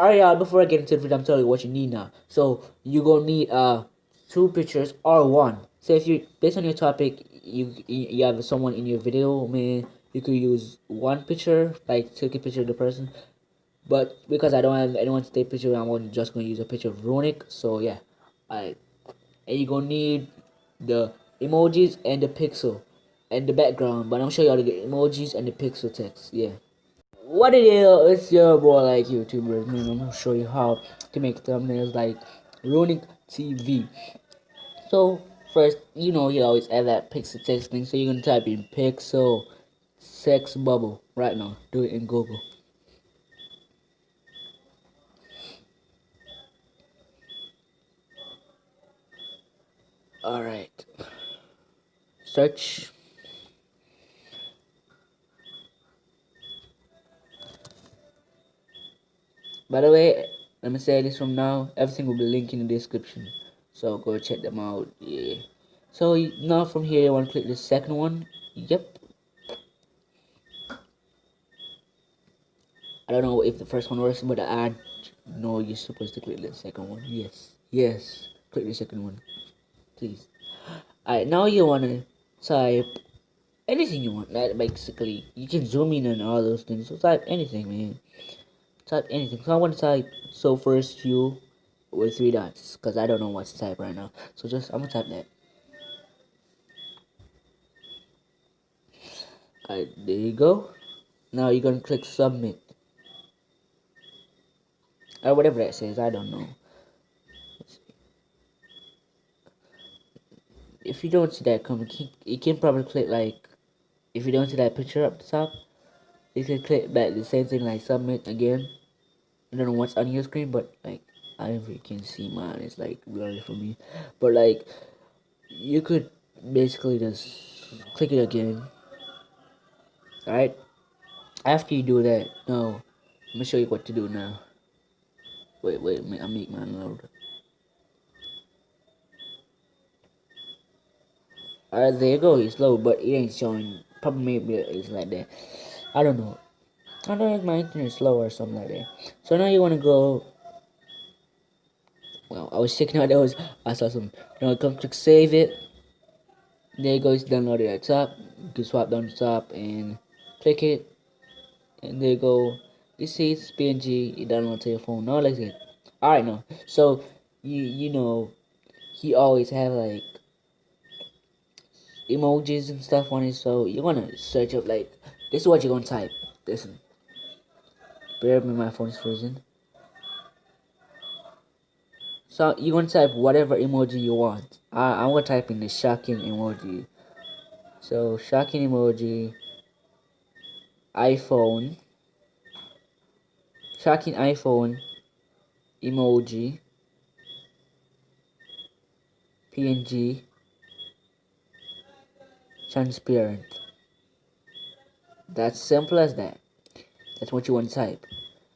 Alright, y'all, before I get into the video, I'm telling you what you need now. So you're gonna need 2 pictures or 1. So if you, based on your topic, you have someone in your video, man, you could use 1 picture, like take a picture of the person. But because I don't have anyone to take a picture, I'm just gonna use a picture of Runic. So yeah, alright. And you're gonna need the emojis and the pixel and the background. But I'm showing y'all the emojis and the pixel text. Yeah. What it is, it's your boy like YouTubers, man. I'm gonna show you how to make thumbnails like Runiktv. So first, you always add that pixel text thing. So you're gonna type in pixel sex bubble right now. Do it in Google. Alright. Search. By the way, let me say this from now. Everything will be linked in the description. So go check them out. Yeah. So now from here, you want to click the second one. Yep. I don't know if the first one works, but I know you're supposed to click the second one. Yes. Yes. Click the second one. Please. Alright, now you want to type anything you want. That basically, you can zoom in and all those things. So type anything, man. Type anything. So I want to type so first you with 3 dots because I don't know what to type right now. So I'm gonna type that. Alright, there you go. Now you're gonna click submit or whatever that says. I don't know. If you don't see that coming, you can probably click like, if you don't see that picture up the top, you can click back the same thing like submit again. I don't know what's on your screen, but like I don't know if you can see mine. It's like blurry for me, but like you could basically just click it again. Alright, after you do that, no, I'm gonna show you what to do now. Wait, I'll make mine load. Alright, there you go, it's low, but it ain't showing. Probably maybe it's like that. I don't know. I don't know if my internet is slow or something like that. So now you wanna go. Well, I was checking out those. I saw some. Now come click save it. There you go, it's downloaded at the top. You can swap down the top and click it. And there you go. This is PNG, you download to your phone. Now let's get. Alright now. So you know he always have like emojis and stuff on it, so you're gonna search up like this is what you're gonna type. Listen. Bear with me, my phone is frozen. So you're gonna type whatever emoji you want. I'm gonna type in the shocking emoji. So shocking emoji, iPhone, shocking iPhone emoji, PNG, transparent. That's simple as that. That's what you want to type.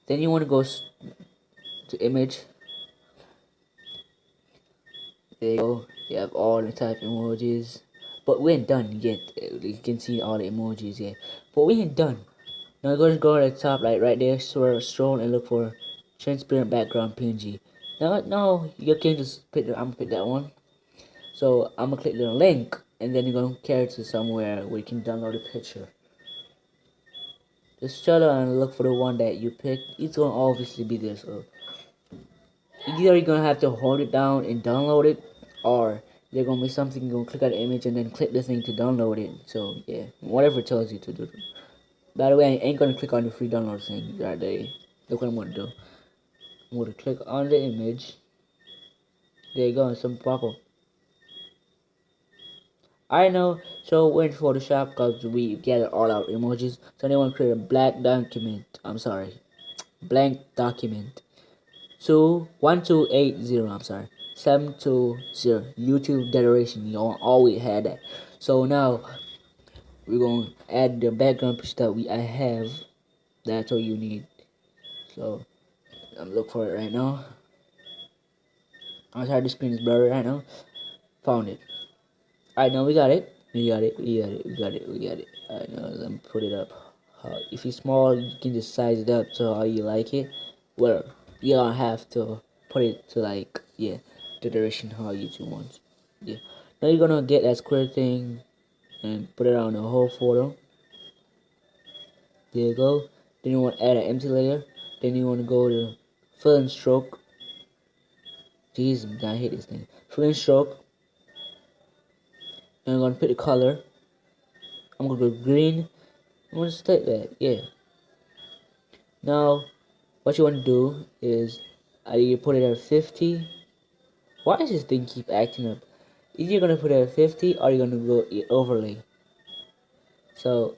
Then you want to go to image. There you go. You have all the type emojis. But we ain't done yet. You can see all the emojis here. But we ain't done. Now you're going to go to the top, like right there, scroll and look for transparent background PNG. Now you can just pick. I'm gonna pick that one. So I'm gonna click the link, and then you're gonna carry it to somewhere where you can download a picture. Just shut down and look for the one that you picked. It's gonna obviously be there. So either you're gonna have to hold it down and download it, or there's gonna be something you're gonna click on the image and then click the thing to download it. So yeah, whatever it tells you to do. By the way, I ain't gonna click on the free download thing right there. Look what I'm gonna do. I'm gonna click on the image. There you go, some pop up. I know, so we're in Photoshop because we gathered all our emojis. So they want to create a blank document. I'm sorry, blank document. 1280. I'm sorry, 720. YouTube Declaration. You always had that. So now we're gonna add the background picture that I have. That's all you need. So I'm looking for it right now. I'm sorry, the screen is blurry right now. Found it. Alright, now we got it. We got it. Alright, now let me put it up. If it's small, you can just size it up to how you like it. Well, You don't have to put it to like, yeah, the direction how YouTube wants. Yeah. Now you're gonna get that square thing and put it on the whole photo. There you go. Then you want to add an empty layer. Then you want to go to fill and stroke. Jeez, I hate this thing. Fill and stroke. And I'm gonna pick the color. I'm gonna go green. I'm gonna select that. Yeah. Now, what you want to do is either you put it at 50. Why does this thing keep acting up? Either you're gonna put it at 50 or you're gonna go overlay. So,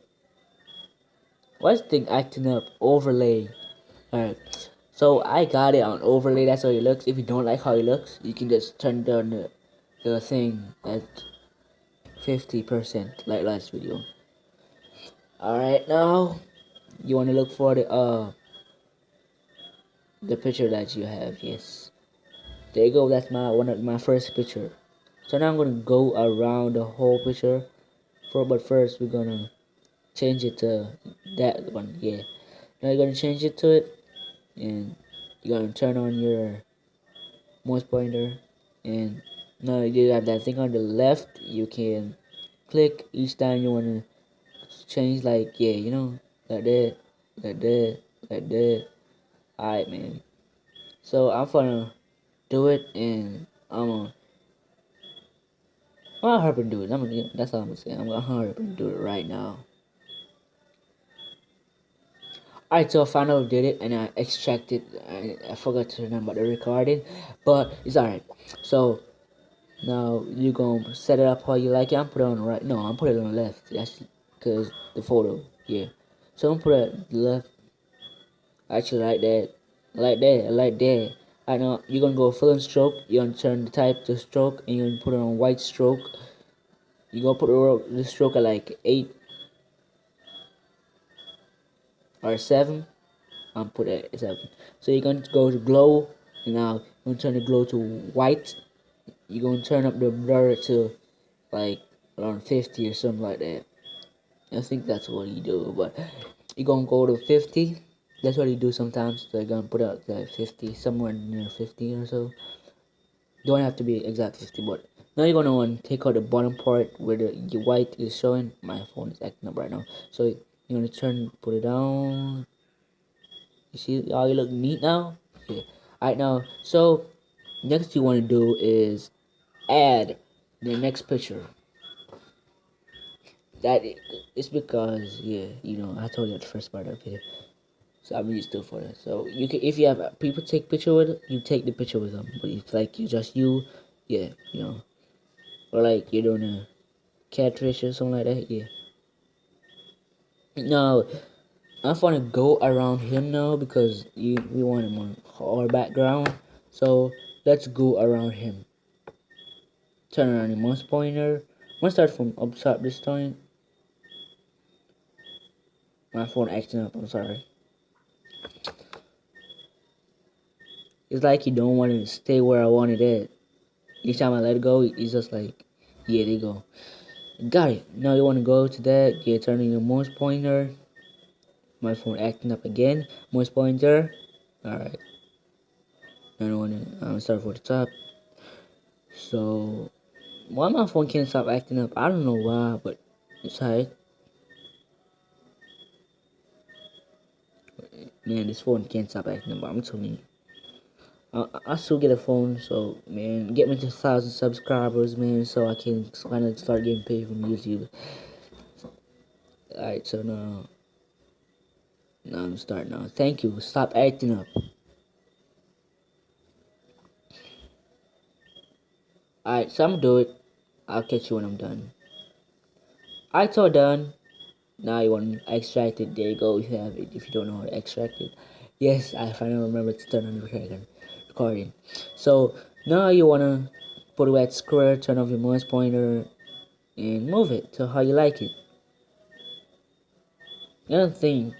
why is this thing acting up? Overlay. Alright. So I got it on overlay. That's how it looks. If you don't like how it looks, you can just turn down the thing at 50% like last video. Alright, now you want to look for the picture that you have. Yes, there you go. That's my first picture. So now I'm gonna go around the whole picture. But first we're gonna change it to that one. Yeah. Now you're gonna change it to it, and you're gonna turn on your mouse pointer, and now you have that thing on the left. You can click each time you want to change, like, yeah, like that, like that, like that. Alright, man. So I'm gonna do it, and I'm gonna hurry and do it. That's all I'm gonna say. I'm gonna hurry and do it right now. Alright, so I finally did it, and I extracted. I forgot to remember the recording, but it's alright. So now you gonna set it up how you like it. I'm put it on the right. No, I'm put it on the left. That's because the photo. Yeah. So I'm put it on the left. Actually, like that, like that, like that. I know you're gonna go fill and stroke. You're gonna turn the type to stroke, and you're gonna put it on white stroke. You're gonna put the stroke at like 8 or 7. I'm put it at 7. So you're gonna go to glow. And now you're gonna turn the glow to white. You're gonna turn up the blur to like around 50 or something like that. I think that's what you do, but you're gonna go to 50. That's what you do sometimes. They're gonna put out like 50, somewhere near 50 or so. Don't have to be exact 50, but now you're gonna want to take out the bottom part where the white is showing. My phone is acting up right now, so you're gonna put it down. You see how you look neat now? Yeah. Alright, now, so next you want to do is add the next picture. That it's because, yeah, I told you at the first part of the video, so I'm used to for that. So you can, if you have people take picture with it, you take the picture with them. But if like you, yeah, or like you're doing a catfish or something like that, yeah. Now I'm gonna go around him now because we want him on our background. So let's go around him. Turn around the mouse pointer. I'm gonna start from up top this time. My phone acting up. I'm sorry. It's like you don't want to stay where I wanted it. Each time I let it go, it's just like, yeah, there you go. Got it. Now you want to go to that. Yeah, turn on your mouse pointer. My phone acting up again. Mouse pointer. Alright. Now I want to start for the top. So, why my phone can't stop acting up? I don't know why, but it's hard. Man, this phone can't stop acting up. I'm telling you. I still get a phone, so man, get me to 1,000 subscribers, man, so I can kind of start getting paid from YouTube. Alright, so now I'm starting now. Thank you. Stop acting up. Alright, so I'm gonna do it. I'll catch you when I'm done. Alright, so done. Now you want to extract it. There you go. You have it. If you don't know how to extract it, yes, I finally remember to turn on the recording. So now you wanna put a wet square, turn off your mouse pointer, and move it to how you like it. I don't think.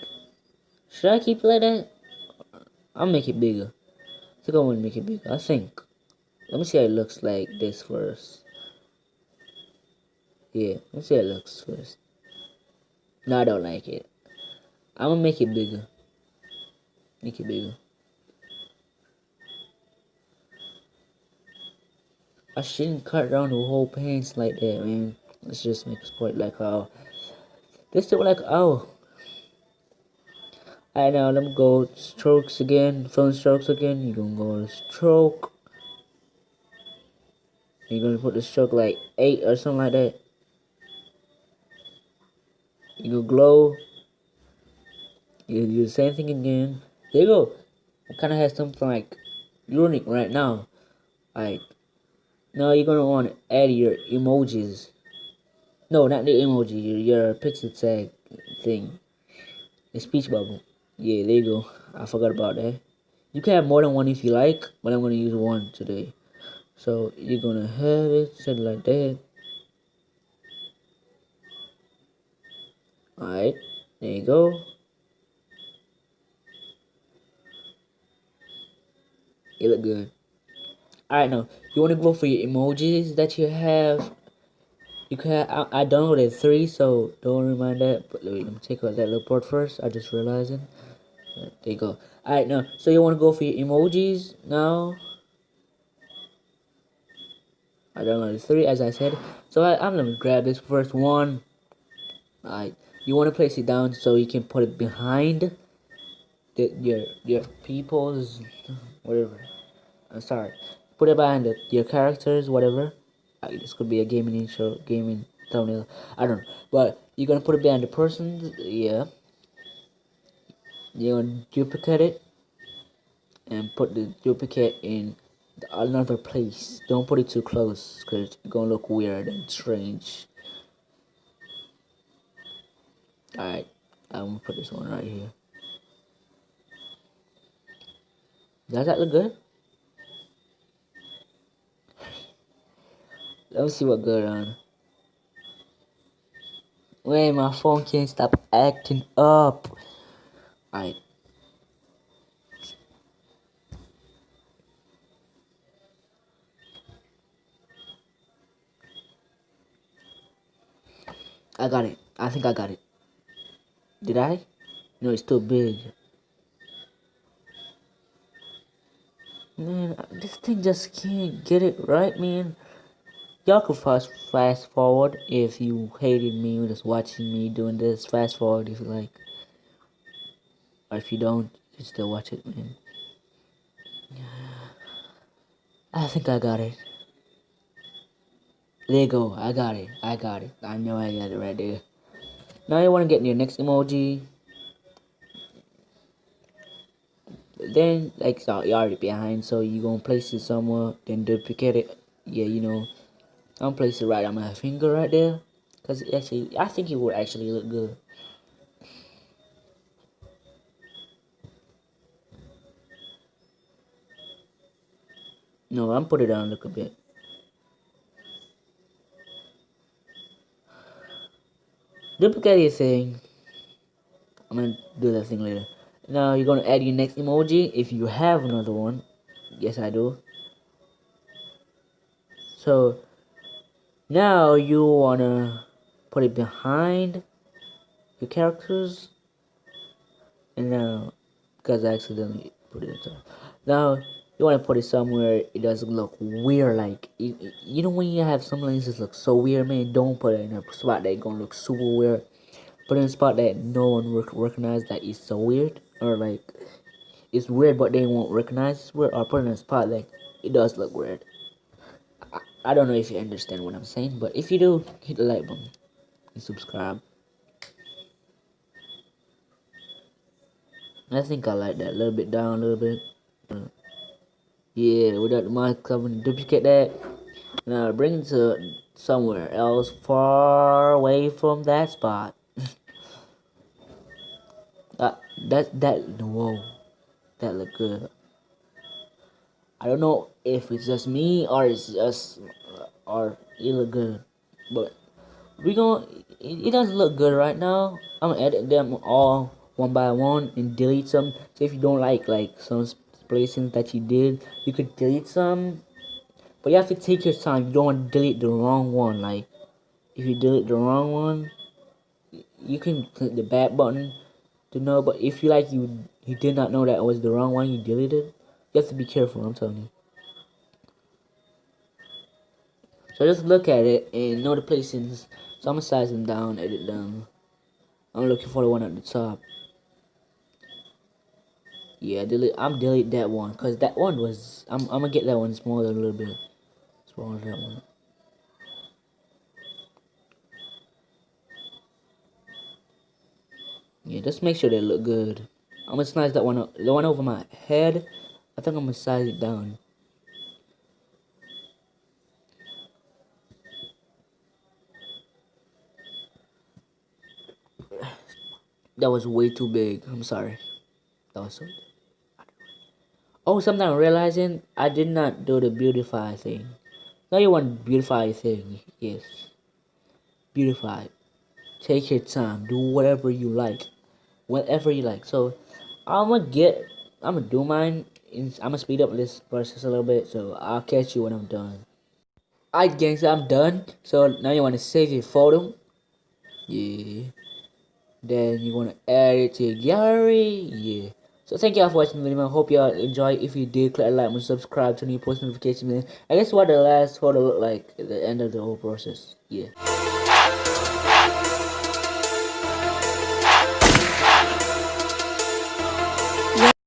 Should I keep it like that? I'll make it bigger. I think I want to make it bigger. I think. Let me see how it looks like this first. Yeah, let's see how it looks first. No, I don't like it. I'm gonna make it bigger. Make it bigger. I shouldn't cut down the whole pants like that, man. Let's just make a sport like how. This look like oh. Alright, now let me go strokes again, phone strokes again. You're gonna go to stroke. You're gonna put the stroke like 8 or something like that. You go glow. You do the same thing again. There you go. I kind of have something like Runic right now. Like now you're gonna want to add your emojis. No, not the emoji. Your pixel tag thing. The speech bubble. Yeah, there you go. I forgot about that. You can have more than one if you like, but I'm gonna use one today. So you're gonna have it set like that. Alright, there you go. It look good. Alright, now you wanna go for your emojis that you have. You can have, I downloaded 3, so don't remind that. But wait, let me take out that little part first. I just realized it. There you go. Alright, now so you wanna go for your emojis now. I downloaded 3 as I said. So I'm gonna grab this first one. Alright, you wanna place it down so you can put it behind your people's whatever. I'm sorry. Put it behind your characters, whatever. This could be a gaming intro, gaming thumbnail. I don't know. But you're gonna put it behind the person's. Yeah. You're gonna duplicate it and put the duplicate in another place. Don't put it too close, cause it's gonna look weird and strange. Alright, I'm gonna put this one right here. Does that look good? Let me see what good on. Wait, my phone can't stop acting up. Alright. I got it. I think I got it. Did I? No, it's too big. Man, this thing just can't get it right, man. Y'all can fast forward if you hated me just watching me doing this. Fast forward if you like. Or if you don't, you still watch it, man. I think I got it. There you go. I got it. I got it. I know I got it right there. Now you want to get your next emoji. Then, like, so you're already behind, so you gonna place it somewhere, then duplicate it. Yeah, you know. I'm gonna place it right on my finger right there. Because actually, I think it would actually look good. No, I'm put it down a little bit. Duplicate your thing. I'm gonna do that thing later. Now you're gonna add your next emoji if you have another one. Yes, I do. So now you wanna put it behind your characters, and now because I accidentally put it on. Now you wanna put it somewhere it doesn't look weird. Like you know when you have some lenses look so weird, man. Don't put it in a spot that gonna look super weird. Put it in a spot that no one will recognize that it's so weird, or like it's weird but they won't recognize it's weird, or put it in a spot like it does look weird. I don't know if you understand what I'm saying, but if you do, hit the like button and subscribe. I think I like that. A little bit down, a little bit. Yeah, without the mic covering, duplicate that. Now bring it to somewhere else far away from that spot. Whoa, that look good. I don't know if it's just me or it's just, or it look good, but we gonna, it doesn't look good right now. I'm gonna edit them all one by one and delete some. So if you don't like some places that you did, you could delete some, but you have to take your time. You don't want to delete the wrong one. Like if you delete the wrong one, you can click the back button to know. But if you you did not know that was the wrong one, you deleted. You have to be careful. I'm telling you. So just look at it and know the placings. So I'm gonna size them down, edit them. I'm looking for the one at the top. Yeah, I'm delete that one because that one was. I'm gonna get that one smaller a little bit. Smaller that one. Yeah, just make sure they look good. I'm gonna size that one up. The one over my head, I think I'm gonna size it down. That was way too big. I'm sorry. That was so. Oh, something I'm realizing I did not do the beautify thing. Now you want beautify thing? Yes, beautify. Take your time. Do whatever you like, whatever you like. So I'm gonna do mine. I'm gonna speed up this process a little bit. So I'll catch you when I'm done. Alright, gang. So I'm done. So now you want to save your photo. Yeah. Then you want to add it to your gallery. Yeah. So thank y'all for watching the video. I hope y'all enjoy. If you did, click like and subscribe to new post notifications. And guess what the last photo looked like at the end of the whole process. Yeah.